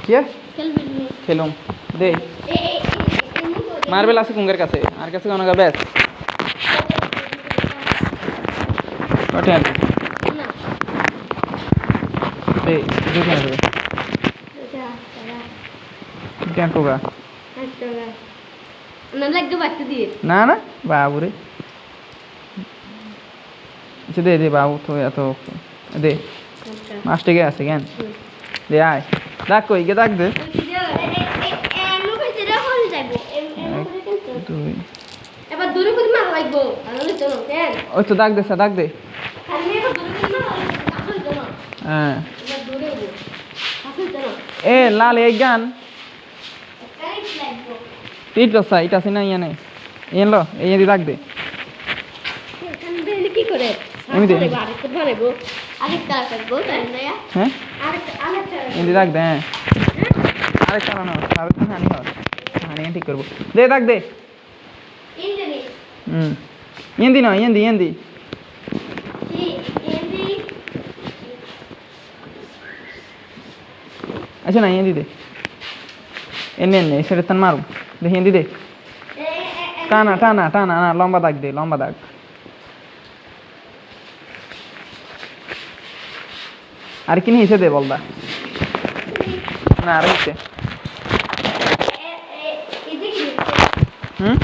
क्या खेलूं दे मार्बल আছে কুঙ্গের কাছে আর কাছে কোন গাবে কত আছে না দে দুটো নেবে কেন কোগা না লাগবে বাচ্চা দিয়ে না না বাবু রে আচ্ছা দে দে বাবু তো এত দে মাস্টার আছে কেন দে আয় ডাক কই গে ডাক দে এবার দূরে করে মার লাগবো তাহলে চলো কেন ওই তো ডাক দে ডাক দে খালি এবার দূরে করে মার লাগবো চলো হ্যাঁ এবার দূরে হবো চলো এ লাল এই গান কাই লাগবো টিট লসা এটা আছে না ইয়ানে এলো এই দি ডাক দে এখানে দিলে কি করে আমি দে আরেকটা বানাবো আরেকটা করবো তাই না হ্যাঁ আরেকটা এই দি ডাক দে হ্যাঁ আরেকটা না আরেকটা হানি হয় হানি ঠিক করব দে ডাক দে ইন্দ্রি ইন্দি না ইন্দি কি ইন্দ্রি আচ্ছা না ইন্দি দে এনে সেটা তান মারু দে ইন্দি দে টানা টানা টানা না লম্বা দাগ দে লম্বা দাগ আর কি নিয়ে দে বলদা না আর হইছে এদিকে হুম